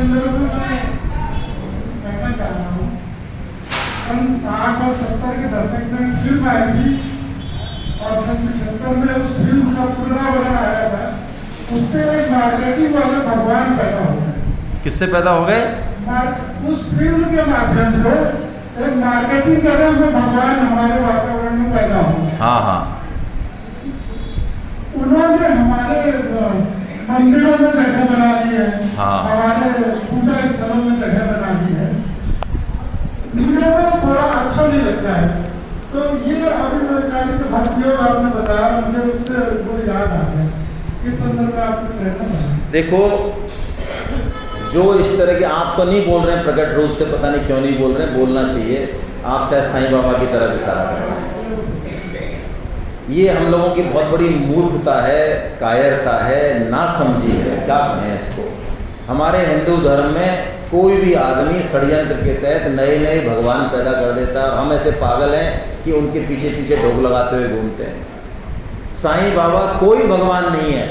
संदर्भ में मैं कहना चाह रहा हूँ, सन 60 और 70 के दशक में फिल्म आई थी और सन 75 में उस फिल्म का पूरा बना आया था। उससे एक मार्केटिंग वाले भगवान पैदा हो गए। किससे पैदा हो गए? उस फिल्म के माध्यम से एक मार्केटिंग करे हुए भगवान हमारे वातावरण में पैदा हो गए। हाँ हाँ, उन्होंने हमारे मंदिरों में जगह बना दी है, हाँ। हमारे पूजा स्थलों में जगह बना दी है। मुझे वो थोड़ा अच्छा नहीं लगता है। तो ये अभिव्यक्ति के भक्तियों आपने बताया, मुझे उससे वो याद आ गया। इस संदर्भ में आप कुछ कहना चाहेंगे? देखो, जो इस तरह के आप तो नहीं बोल रहे हैं प्रकट रूप से, पता नहीं क्यों नहीं बोल रहे हैं, बोलना चाहिए। आप शायद साईं बाबा की तरफ इशारा कर रहे हैं। ये हम लोगों की बहुत बड़ी मूर्खता है, कायरता है, नासमझी है, क्या कहें इसको। हमारे हिंदू धर्म में कोई भी आदमी षड्यंत्र के तहत नए नए भगवान पैदा कर देता है और हम ऐसे पागल हैं कि उनके पीछे पीछे ढोक लगाते हुए घूमते हैं। साईं बाबा कोई भगवान नहीं है।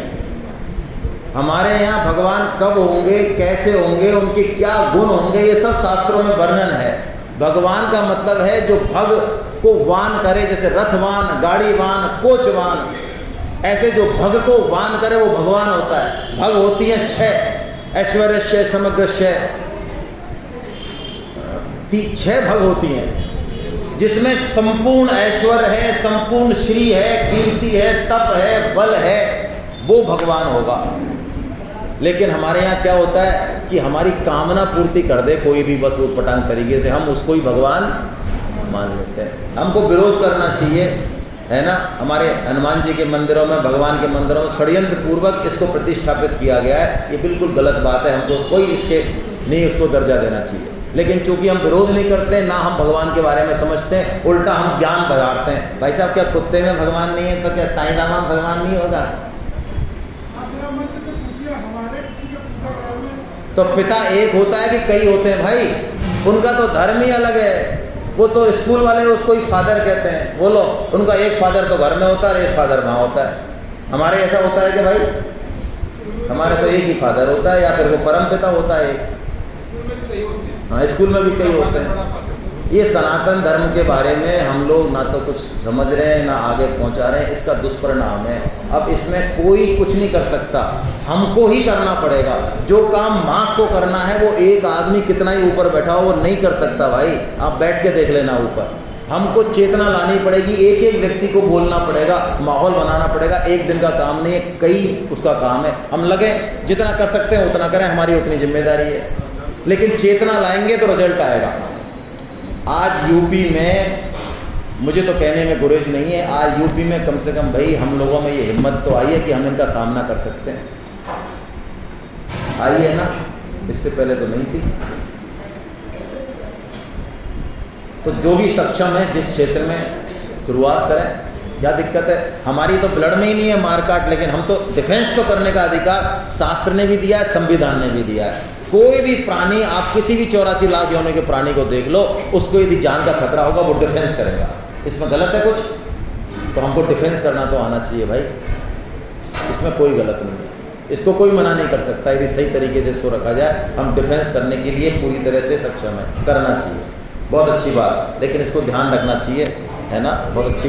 हमारे यहाँ भगवान कब होंगे, कैसे होंगे, उनके क्या गुण होंगे, ये सब शास्त्रों में वर्णन है। भगवान का मतलब है जो भग को वान करे, जैसे रथवान, गाड़ीवान, कोचवान, ऐसे जो भग को वान करे वो भगवान होता है। भग होती हैं 6, ऐश्वर्यश्य, समग्रश्य, 6 भग होती हैं, जिसमें संपूर्ण ऐश्वर्य है, संपूर्ण श्री है, कीर्ति है, तप है, बल है, वो भगवान होगा। लेकिन हमारे यहाँ क्या होता है कि हमारी कामना पूर्ति कर दे कोई भी, बस वो पटांग तरीके से हम उसको ही भगवान मान लेते हैं। हमको विरोध करना चाहिए, है ना। हमारे हनुमान जी के मंदिरों में, भगवान के मंदिरों में षड्यंत्र पूर्वक इसको प्रतिष्ठापित किया गया है। ये बिल्कुल गलत बात है, हमको कोई इसके नहीं उसको दर्जा देना चाहिए। लेकिन चूंकि हम विरोध नहीं करते, ना हम भगवान के बारे में समझते हैं, उल्टा हम ज्ञान बजाते हैं। भाई साहब, क्या कुत्ते में भगवान नहीं है तो क्या साईं बाबा में भगवान नहीं होगा? तो पिता एक होता है कि कई होते हैं भाई? उनका तो धर्म ही अलग है। वो तो स्कूल वाले उसको ही फादर कहते हैं। बोलो, उनका एक फादर तो घर में होता है, एक फादर वहाँ होता है। हमारे ऐसा होता है कि भाई हमारे तो एक ही फादर होता है, या फिर वो परम पिता होता है एक। हाँ, स्कूल में भी कई होते हैं। ये सनातन धर्म के बारे में हम लोग ना तो कुछ समझ रहे हैं, ना आगे पहुंचा रहे हैं। इसका दुष्परिणाम है। अब इसमें कोई कुछ नहीं कर सकता, हमको ही करना पड़ेगा। जो काम मास को करना है वो एक आदमी कितना ही ऊपर बैठा हो वो नहीं कर सकता भाई। आप बैठ के देख लेना ऊपर। हमको चेतना लानी पड़ेगी, एक एक व्यक्ति को बोलना पड़ेगा, माहौल बनाना पड़ेगा। एक दिन का काम नहीं है, कई उसका काम है। हम लगे जितना कर सकते हैं उतना करें, हमारी उतनी जिम्मेदारी है। लेकिन चेतना लाएंगे तो रिजल्ट आएगा। आज यूपी में, मुझे तो कहने में गुरेज नहीं है, आज यूपी में कम से कम भाई हम लोगों में ये हिम्मत तो आई है कि हम इनका सामना कर सकते हैं। आई है ना, इससे पहले तो नहीं थी। तो जो भी सक्षम है जिस क्षेत्र में शुरुआत करें, क्या दिक्कत है? हमारी तो ब्लड में ही नहीं है मारकाट, लेकिन हम तो डिफेंस तो करने का अधिकार शास्त्र ने भी दिया है, संविधान ने भी दिया है। कोई भी प्राणी, आप किसी भी 84 लाख योनि के प्राणी को देख लो, उसको यदि जान का खतरा होगा वो डिफेंस करेगा। इसमें गलत है कुछ? तो हमको डिफेंस करना तो आना चाहिए भाई, इसमें कोई गलत नहीं है। इसको कोई मना नहीं कर सकता। यदि सही तरीके से इसको रखा जाए, हम डिफेंस करने के लिए पूरी तरह से सक्षम है, करना चाहिए। बहुत अच्छी बात, लेकिन इसको ध्यान रखना चाहिए, है ना। बहुत अच्छी